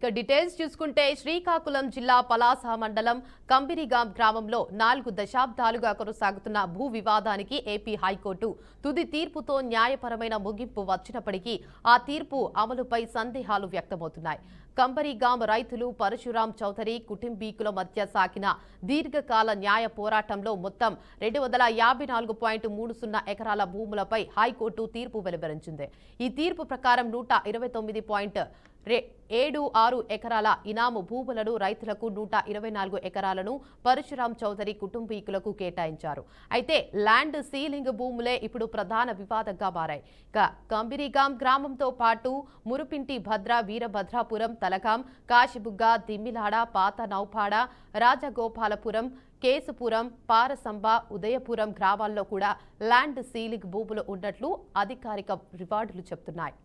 ఇక డీటెయిల్స్ చూసుకుంటే శ్రీకాకుళం జిల్లా పలాస మండలం కంబిరిగాం గ్రామంలో 4 దశాబ్దాలుగా కొనసాగుతున్న భూ వివాదానికి ఏపీ హైకోర్టు తుది తీర్పుతో న్యాయపరమైన ముగింపు వచ్చినప్పటికీ ఆ తీర్పు అమలుపై సందేహాలు వ్యక్తమవుతున్నాయి. కంబరిగాం రైతులు పరశురాం చౌదరి కుటుంబీకుల మధ్య సాగిన దీర్ఘకాల న్యాయ పోరాటంలో మొత్తం 254.30 ఎకరాల భూములపై హైకోర్టు తీర్పు వెలువరించింది. ఈ తీర్పు ప్రకారం 129.76 ఎకరాల ఇనాము భూములను రైతులకు 124 ఎకరాలను పరశురాం చౌదరి కుటుంబీకులకు కేటాయించారు. అయితే ల్యాండ్ సీలింగ్ భూములే ఇప్పుడు ప్రధాన వివాదంగా మారాయి. కంబిరిగాం గ్రామంతో పాటు మురుపింటి భద్ర, వీరభద్రాపురం, తలగాం, కాశీబుగ్గ, దిమ్మిలాడ, పాత నౌపాడ, రాజగోపాలపురం, కేసుపురం, పారసంబ, ఉదయపురం గ్రామాల్లో కూడా ల్యాండ్ సీలింగ్ భూములు ఉన్నట్లు అధికారిక రికార్డులు చెబుతున్నాయి.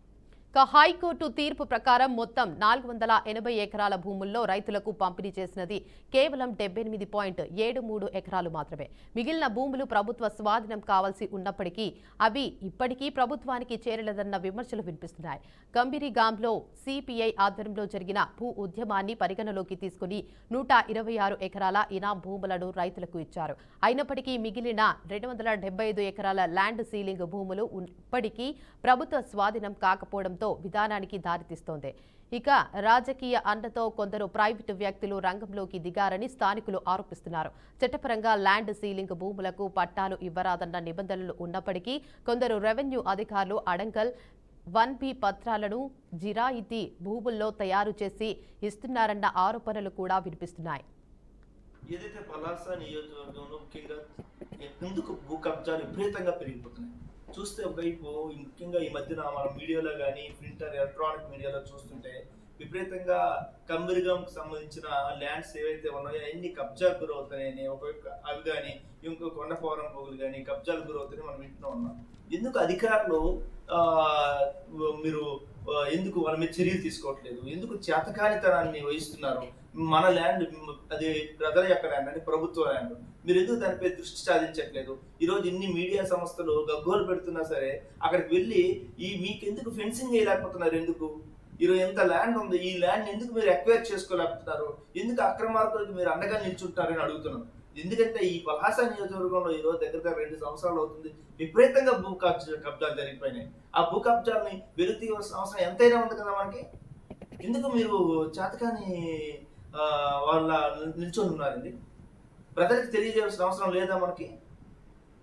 హైకోర్టు తీర్పు ప్రకారం మొత్తం 480 ఎకరాల భూముల్లో రైతులకు పంపిణీ చేసినది కేవలం 78.73 ఎకరాలు మాత్రమే. మిగిలిన భూములు ప్రభుత్వ స్వాధీనం కావాల్సి ఉన్నప్పటికీ అవి ఇప్పటికీ ప్రభుత్వానికి చేరలేదన్న విమర్శలు వినిపిస్తున్నాయి. కంబిరిగాంలో సిపిఐ ఆధ్వర్యంలో జరిగిన భూ ఉద్యమాన్ని పరిగణలోకి తీసుకుని 126 ఎకరాల ఇనాం భూములను రైతులకు ఇచ్చారు. అయినప్పటికీ మిగిలిన 275 ఎకరాల ల్యాండ్ సీలింగ్ భూములు ఇప్పటికీ ప్రభుత్వ స్వాధీనం కాకపోవడం విధానానికి దారితీస్తోంది. ఇక రాజకీయ అండతో కొందరు ప్రైవేటు వ్యక్తులు రంగంలోకి దిగారని స్థానికులు ఆరోపిస్తున్నారు. చట్టపరంగా ల్యాండ్ సీలింగ్ భూములకు పట్టాలు ఇవ్వరాదన్న నిబంధనలు ఉన్నప్పటికీ కొందరు రెవెన్యూ అధికారులు అడంగల్ 1B పత్రాలను జిరాయితీ భూముల్లో తయారు చేసి ఇస్తున్నారన్న ఆరోపణలు కూడా వినిపిస్తున్నాయి. ఏదైతే పలాస నియోజకవర్గంలో ముఖ్యంగా ఎందుకు భూ కబ్జాలు విపరీతంగా పెరిగిపోతున్నాయి చూస్తే ఒకవైపు ముఖ్యంగా ఈ మధ్యన మన మీడియాలో కానీ ప్రింట్ ఎలక్ట్రానిక్ మీడియాలో చూస్తుంటే విపరీతంగా కంబిరిగాంకి సంబంధించిన ల్యాండ్స్ ఏవైతే ఉన్నాయో అన్ని కబ్జాకు గురవుతాయని ఒకవైపు అవి కానీ ఇంకో కొండపోరం పోగులు కానీ కబ్జాలు గురవుతాయని మనం వింటూ ఉన్నాం. ఎందుకు అధికారులు మీరు ఎందుకు వాళ్ళ మీద చర్యలు తీసుకోవట్లేదు? ఎందుకు చేతకానితనాన్ని వహిస్తున్నారు? మన ల్యాండ్ అది ప్రజల యొక్క ల్యాండ్ అంటే ప్రభుత్వ ల్యాండ్, మీరు ఎందుకు దానిపై దృష్టి సాధించట్లేదు? ఈరోజు ఇన్ని మీడియా సంస్థలు గగ్గోలు పెడుతున్నా సరే అక్కడికి వెళ్ళి మీకెందుకు ఫెన్సింగ్ చేయలేకపోతున్నారు? ఎందుకు ఈరోజు ఎంత ల్యాండ్ ఉంది, ఈ ల్యాండ్ ఎందుకు మీరు ఎక్వైర్ చేసుకోలేకపోతున్నారు? ఎందుకు అక్రమార్కులకు మీరు అండగా నిల్చుంటారని అడుగుతున్నాం. ఎందుకంటే ఈ పలాస నియోజకవర్గంలో ఈరోజు దగ్గర 2 సంవత్సరాలు అవుతుంది విపరీతంగా భూ కబ్జాలు జరిగిపోయినాయి. ఆ భూ కబ్జాలని వెలుగు తీయవలసిన అవసరం ఎంతైనా ఉంది కదా మనకి. ఎందుకు మీరు చేతకాని వాళ్ళ నిల్చొని ఉన్నారండి? ప్రజలకు తెలియజేయాల్సిన అవసరం లేదా మనకి?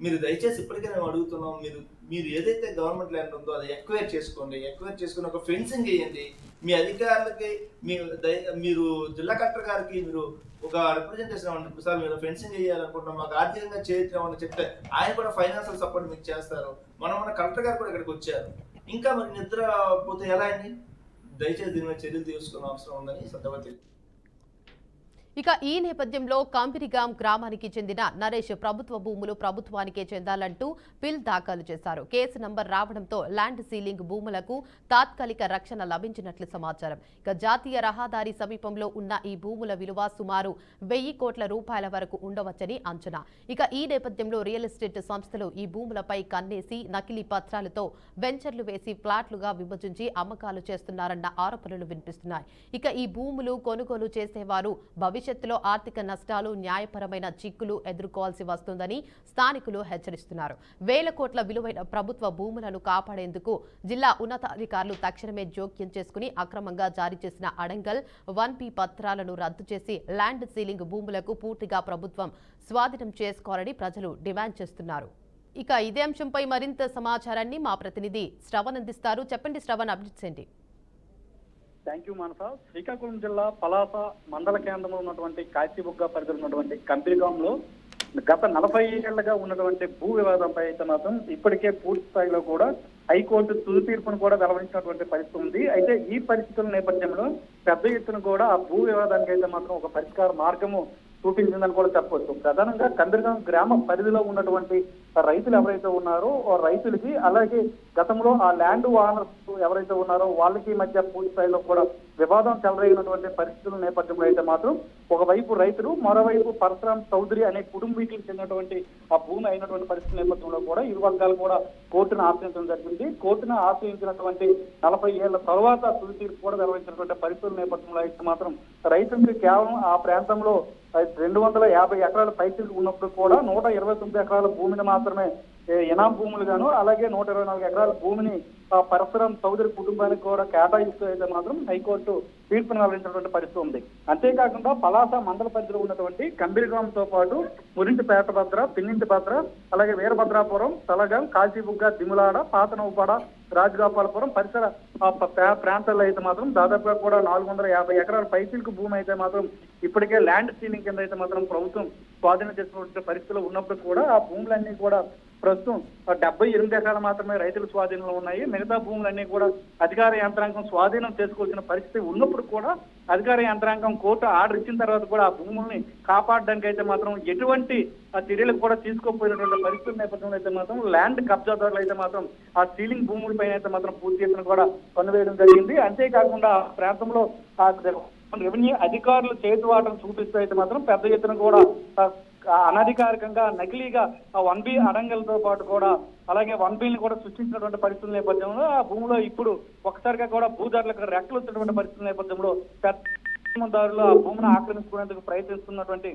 మీరు దయచేసి ఇప్పటికే మేము అడుగుతున్నాం, మీరు ఏదైతే గవర్నమెంట్ ల్యాండ్ ఉందో అది ఎక్వైర్ చేసుకోండి. ఎక్వైర్ చేసుకుని ఒక ఫెన్సింగ్ వేయండి. మీ అధికారులకి మీరు జిల్లా కలెక్టర్ గారికి మీరు ఒక రిప్రజెంటేషన్ ఇవ్వండి. సార్ మీరు ఫెన్సింగ్ వేయాలనుకుంటున్నాం, మాకు ఆర్థికంగా చేయించామని చెప్తే ఆయన కూడా ఫైనాన్షియల్ సపోర్ట్ మీకు చేస్తారు. మన కలెక్టర్ గారు కూడా ఇక్కడికి వచ్చారు. ఇంకా మరి నిద్ర పోతే ఎలా అండి? దయచేసి దీని మీద చర్యలు తీసుకున్న అవసరం ఉందని సందర్భంగా. ఇక ఈ నేపథ్యంలో కంబిరిగాం గ్రామానికి చెందిన నరేష్ ప్రభుత్వ భూములు ప్రభుత్వానికే చెందాలంటూ పిల్ దాఖలు చేశారు. కేసు నంబర్ రావడంతో ల్యాండ్ సీలింగ్ భూములకు తాత్కాలిక రక్షణ లభించినట్లు సమాచారం. ఇక జాతీయ రహదారి సమీపంలో ఉన్న ఈ భూముల విలువ సుమారు 1000 కోట్ల రూపాయల వరకు ఉండవచ్చని అంచనా. ఇక ఈ నేపథ్యంలో రియల్ ఎస్టేట్ సంస్థలు ఈ భూములపై కన్నేసి నకిలీ పత్రాలతో వెంచర్లు వేసి ఫ్లాట్లుగా విభజించి అమ్మకాలు చేస్తున్నారన్న ఆరోపణలు వినిపిస్తున్నాయి. ఇక ఈ భూములు కొనుగోలు చేసేవారు భవిష్యత్తులో ఆర్థిక నష్టాలు, న్యాయపరమైన చిక్కులు ఎదుర్కోవాల్సి వస్తుందని స్థానికులు హెచ్చరిస్తున్నారు. 1000 కోట్ల విలువైన ప్రభుత్వ భూములను కాపాడేందుకు జిల్లా ఉన్నతాధికారులు తక్షణమే జోక్యం చేసుకుని అక్రమంగా జారీ చేసిన అడంగల్ 1B పత్రాలను రద్దు చేసి ల్యాండ్ సీలింగ్ భూములకు పూర్తిగా ప్రభుత్వం స్వాధీనం చేసుకోవాలని ప్రజలు డిమాండ్ చేస్తున్నారు. ఇక ఇదే అంశంపై మరింత సమాచారాన్ని మా ప్రతినిధి శ్రవణ్ అందిస్తారు. చెప్పండి శ్రవణ్, అప్డేట్స్ ఏంటి? థ్యాంక్ యూ మానస. శ్రీకాకుళం జిల్లా పలాస మండల కేంద్రంలో ఉన్నటువంటి కాశీబుగ్గ పరిధిలో ఉన్నటువంటి కంబిరిగాంలో గత 40 ఏళ్లుగా ఉన్నటువంటి భూ వివాదంపై అయితే మాత్రం ఇప్పటికే పూర్తి స్థాయిలో కూడా హైకోర్టు తుది తీర్పును కూడా వెలువరించినటువంటి పరిస్థితి ఉంది. అయితే ఈ పరిస్థితుల నేపథ్యంలో పెద్ద ఎత్తున కూడా ఆ భూ వివాదానికి అయితే మాత్రం ఒక పరిష్కార మార్గము చూపించిందని కూడా చెప్పవచ్చు. ప్రధానంగా కంబిరిగాం గ్రామ పరిధిలో ఉన్నటువంటి రైతులు ఎవరైతే ఉన్నారో ఆ రైతులకి, అలాగే గతంలో ఆ ల్యాండ్ ఓనర్స్ ఎవరైతే ఉన్నారో వాళ్ళకి మధ్య పూర్తి స్థాయిలో కూడా వివాదం చెలరేగినటువంటి పరిస్థితుల నేపథ్యంలో అయితే మాత్రం ఒకవైపు రైతులు, మరోవైపు పరశురాం చౌదరి అనే కుటుంబీకులకు చెందినటువంటి ఆ భూమి అయినటువంటి పరిస్థితుల నేపథ్యంలో కూడా ఇరు వర్గాలు కూడా కోర్టును ఆశ్రయించడం జరిగింది. కోర్టును ఆశ్రయించినటువంటి 40 ఏళ్ల తర్వాత తుది తీర్పు కూడా వెలువరించినటువంటి పరిస్థితుల నేపథ్యంలో అయితే మాత్రం రైతులకు కేవలం ఆ ప్రాంతంలో 250 ఎకరాల పైసలు ఉన్నప్పుడు కూడా 129 ఎకరాల భూమిని మాత్రమే ఇనాం భూములు గాను, అలాగే 124 ఎకరాల భూమిని పరశురాం చౌదరి కుటుంబానికి కూడా కేటాయిస్తూ అయితే మాత్రం హైకోర్టు తీర్పును వెల్లడించినటువంటి పరిస్థితి ఉంది. అంతేకాకుండా పలాస మండల పరిధిలో ఉన్నటువంటి కంబిరిగ్రామంతో పాటు మురింటిపేట భద్ర, పిన్నింటి భద్ర, అలాగే వీరభద్రాపురం, తలగం, కాశీబుగ్గ, దిములాడ, పాతనౌపాడ, రాజగోపాలపురం పరిసర ప్రాంతాల్లో అయితే మాత్రం దాదాపుగా కూడా 450 ఎకరాల పైసలకు భూమి అయితే మాత్రం ఇప్పటికే ల్యాండ్ సీలింగ్ కింద అయితే మాత్రం ప్రభుత్వం స్వాధీనం చేసుకున్న పరిస్థితులు ఉన్నప్పుడు కూడా ఆ భూములన్నీ కూడా ప్రస్తుతం 78 ఎకరాలు మాత్రమే రైతుల స్వాధీనంలో ఉన్నాయి. మిగతా భూములన్నీ కూడా అధికార యంత్రాంగం స్వాధీనం చేసుకోవాల్సిన పరిస్థితి ఉన్నప్పుడు కూడా అధికార యంత్రాంగం కోర్టు ఆర్డర్ ఇచ్చిన తర్వాత కూడా ఆ భూముల్ని కాపాడడానికి అయితే మాత్రం ఎటువంటి చర్యలకు కూడా తీసుకోకపోయినటువంటి పరిస్థితుల నేపథ్యంలో అయితే మాత్రం ల్యాండ్ కబ్జాదారులు అయితే మాత్రం ఆ సీలింగ్ భూములపైన అయితే మాత్రం పూర్తి ఎత్తున కూడా పన్నువేయడం జరిగింది. అంతేకాకుండా ఆ ప్రాంతంలో రెవెన్యూ అధికారులు చేతివాటం చూపిస్తూ అయితే మాత్రం పెద్ద ఎత్తున కూడా అనధికారికంగా నకిలీగా ఆ 1B అడంగలతో పాటు కూడా అలాగే 1Bని కూడా సృష్టించినటువంటి పరిస్థితుల నేపథ్యంలో ఆ భూమిలో ఇప్పుడు ఒకసారిగా కూడా భూదారులకు రెక్కలు వచ్చినటువంటి పరిస్థితుల నేపథ్యంలో పెద్దదారులు ఆ భూమిని ఆక్రమించుకునేందుకు ప్రయత్నిస్తున్నటువంటి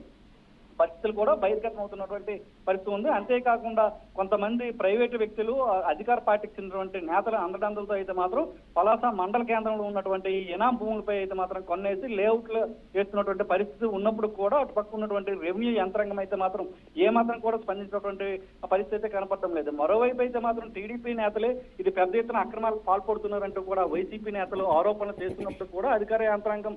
పరిస్థితులు కూడా బహిర్గతం అవుతున్నటువంటి పరిస్థితి ఉంది. అంతేకాకుండా కొంతమంది ప్రైవేటు వ్యక్తులు అధికార పార్టీకి చెందినటువంటి నేతల అండదండలతో అయితే మాత్రం పలాస మండల కేంద్రంలో ఉన్నటువంటి ఈ ఇనాం భూములపై అయితే మాత్రం కొన్నేసి లేఅవుట్లు వేస్తున్నటువంటి పరిస్థితి ఉన్నప్పుడు కూడా అటుపక్క ఉన్నటువంటి రెవెన్యూ యంత్రాంగం అయితే మాత్రం ఏమాత్రం కూడా స్పందించినటువంటి పరిస్థితి అయితే కనపడటం లేదు. మరోవైపు అయితే మాత్రం టీడీపీ నేతలే ఇది పెద్ద ఎత్తున అక్రమాలకు పాల్పడుతున్నారంటూ కూడా వైసీపీ నేతలు ఆరోపణలు చేస్తున్నప్పుడు కూడా అధికార యంత్రాంగం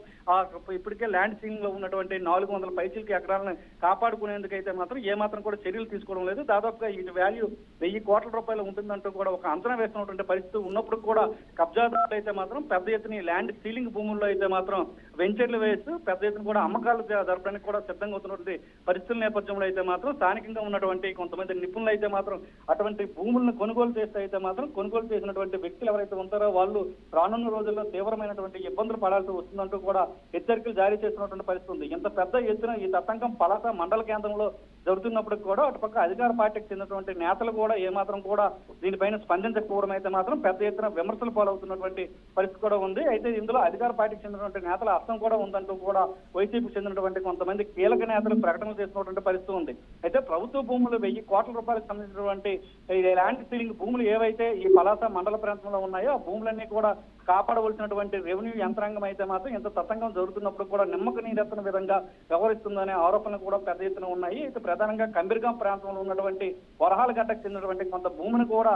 ఇప్పటికే ల్యాండ్ సీలింగ్ లో ఉన్నటువంటి 400 పైసలకి ఎకరాలను కాపాడుకునేందుకైతే మాత్రం ఏమాత్రం కూడా చర్యలు తీసుకోవడం లేదు. దాదాపుగా ఈ వాల్యూ 1000 కోట్ల రూపాయలు ఉంటుందంటూ కూడా ఒక అంచనా వేస్తున్నటువంటి పరిస్థితి ఉన్నప్పుడు కూడా కబ్జాదారులు అయితే మాత్రం పెద్ద ఎత్తున ల్యాండ్ సీలింగ్ భూముల్లో అయితే మాత్రం వెంచర్లు వేస్తూ పెద్ద ఎత్తున కూడా అమ్మకాలు జరపడానికి కూడా సిద్ధంగా అవుతున్నటువంటి పరిస్థితుల నేపథ్యంలో అయితే మాత్రం స్థానికంగా ఉన్నటువంటి కొంతమంది నిపుణులు అయితే మాత్రం అటువంటి భూములను కొనుగోలు చేస్తే అయితే మాత్రం కొనుగోలు చేసినటువంటి వ్యక్తులు ఎవరైతే ఉంటారో వాళ్ళు రానున్న రోజుల్లో తీవ్రమైనటువంటి ఇబ్బందులు పడాల్సి వస్తుందంటూ కూడా హెచ్చరికలు జారీ చేస్తున్నటువంటి పరిస్థితి ఉంది. ఇంత పెద్ద ఎత్తున ఈ తతంగం పలాస మండల కేంద్రంలో జరుగుతున్నప్పుడు కూడా అటుపక్క అధికార పార్టీకి చెందినటువంటి నేతలు కూడా ఏమాత్రం కూడా దీనిపైన స్పందించకపోవడం అయితే మాత్రం పెద్ద ఎత్తున విమర్శలు పాలవుతున్నటువంటి పరిస్థితి కూడా ఉంది. అయితే ఇందులో అధికార పార్టీకి చెందినటువంటి నేతల అర్థం కూడా ఉందంటూ కూడా వైసీపీకి చెందినటువంటి కొంతమంది కీలక నేతలు ప్రకటనలు చేస్తున్నటువంటి పరిస్థితి ఉంది. అయితే ప్రభుత్వ భూములు 1000 కోట్ల రూపాయలకు సంబంధించినటువంటి ల్యాండ్ సీలింగ్ భూములు ఏవైతే ఈ పలాస మండల ప్రాంతంలో ఉన్నాయో ఆ భూములన్నీ కూడా కాపాడవలసినటువంటి రెవెన్యూ యంత్రాంగం అయితే మాత్రం ఇంత తతంగం జరుగుతున్నప్పుడు కూడా నిమ్మక నీరెత్తన విధంగా వ్యవహరిస్తుందనే ఆరోపణలు కూడా పెద్ద ఎత్తున ఉన్నాయి. అయితే ప్రధానంగా కంబిరిగాం ప్రాంతంలో ఉన్నటువంటి వరహాలగడ్డకు చెందినటువంటి కొంత భూమిని కూడా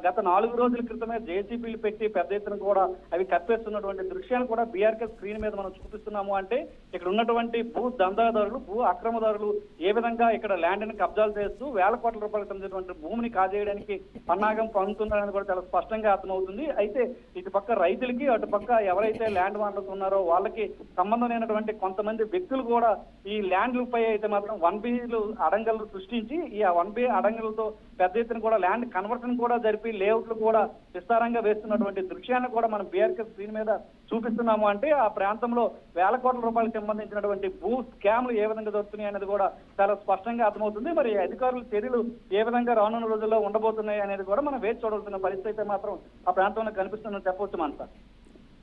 గత 4 రోజుల క్రితమే జేసీబీలు పెట్టి పెద్ద ఎత్తున కూడా అవి కప్పేస్తున్నటువంటి దృశ్యాన్ని కూడా బీఆర్కే స్క్రీన్ మీద మనం చూపిస్తున్నాము. అంటే ఇక్కడ ఉన్నటువంటి భూ దందాదారులు, భూ అక్రమదారులు ఏ విధంగా ఇక్కడ ల్యాండ్ ని కబ్జాలు చేస్తూ 1000 కోట్ల రూపాయలకు సంబంధించినటువంటి భూమిని కాజేయడానికి పన్నాగం పొందుతున్నారని కూడా చాలా స్పష్టంగా అర్థమవుతుంది. అయితే ఇటు పక్క రైతులకి అటు పక్క ఎవరైతే ల్యాండ్ ఓనర్స్ ఉన్నారో వాళ్ళకి సంబంధం లేనటువంటి కొంతమంది వ్యక్తులు కూడా ఈ ల్యాండ్లపై అయితే మాత్రం 1Bలు అడంగలు సృష్టించి ఈ 1B అడంగలతో పెద్ద ఎత్తున కూడా ల్యాండ్ కన్వర్షన్ కూడా జరిపి లేఅవుట్లు కూడా విస్తారంగా వేస్తున్నటువంటి దృశ్యాన్ని కూడా మనం బీఆర్కే స్క్రీన్ మీద చూపిస్తున్నాము. అంటే ఆ ప్రాంతంలో 1000 కోట్ల రూపాయలకు సంబంధించినటువంటి భూ స్కామ్లు ఏ విధంగా జరుగుతున్నాయి అనేది కూడా చాలా స్పష్టంగా అర్థమవుతుంది. మరి అధికారుల చర్యలు ఏ విధంగా రానున్న రోజుల్లో ఉండబోతున్నాయి అనేది కూడా మనం వేచి చూడాల్సిన పరిస్థితి అయితే మాత్రం ఆ ప్రాంతంలో కనిపిస్తుందని చెప్పవచ్చు. మన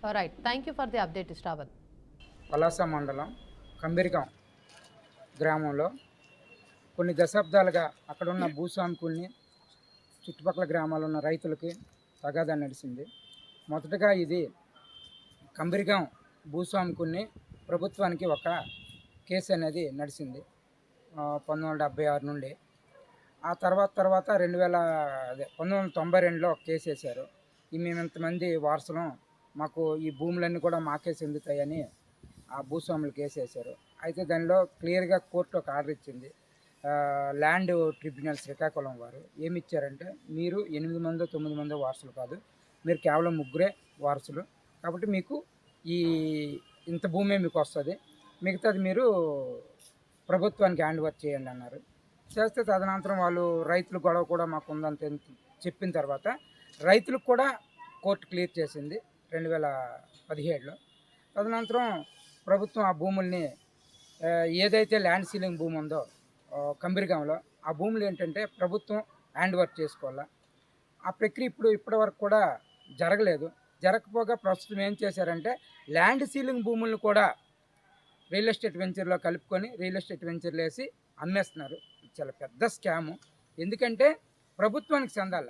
sir right, thank you for the update Shravan. Palasa మండలం కంబిరిగాం గ్రామంలో కొన్ని దశాబ్దాలుగా అక్కడున్న భూస్వామికుల్ని చుట్టుపక్కల గ్రామాల్లో ఉన్న రైతులకి తగాదా నడిచింది. మొదటగా ఇది కంబిరిగాం భూస్వామికుల్ని ప్రభుత్వానికి ఒక కేసు అనేది నడిచింది 1976 నుండి. ఆ తర్వాత 1992లో ఒక కేసు వేశారు. మేము ఇంతమంది వారసులం, మాకు ఈ భూములన్నీ కూడా మాకే చెందుతాయని ఆ భూస్వాములు కేసు వేశారు. అయితే దానిలో క్లియర్గా కోర్టు ఒక ఆర్డర్ ఇచ్చింది. ల్యాండ్ ట్రిబ్యునల్ శ్రీకాకుళం వారు ఏమి ఇచ్చారంటే, మీరు 8 మందో 9 మందో వారసులు కాదు, మీరు కేవలం 3 వారసులు, కాబట్టి మీకు ఇంత భూమే మీకు వస్తుంది, మిగతాది మీరు ప్రభుత్వానికి హ్యాండ్ ఓవర్ చేయండి అన్నారు. చేస్తే తదనంతరం వాళ్ళు రైతుల గొడవ కూడా మాకు ఉందని చెప్పిన తర్వాత రైతులకు కూడా కోర్టు క్లియర్ చేసింది 2017లో. తదనంతరం ప్రభుత్వం ఆ భూముల్ని ఏదైతే ల్యాండ్ సీలింగ్ భూమి ఉందో కంబిరిగాంలో ఆ భూములు ఏంటంటే ప్రభుత్వం హ్యాండ్ ఓవర్ చేసుకోవాలా. ఆ ప్రక్రియ ఇప్పటి వరకు కూడా జరగలేదు. జరగకపోగా ప్రస్తుతం ఏం చేశారంటే ల్యాండ్ సీలింగ్ భూములను కూడా రియల్ ఎస్టేట్ వెంచర్లో కలుపుకొని రియల్ ఎస్టేట్ వెంచర్లు వేసి అమ్మేస్తున్నారు. చాలా పెద్ద స్కాము. ఎందుకంటే ప్రభుత్వానికి చెందాల.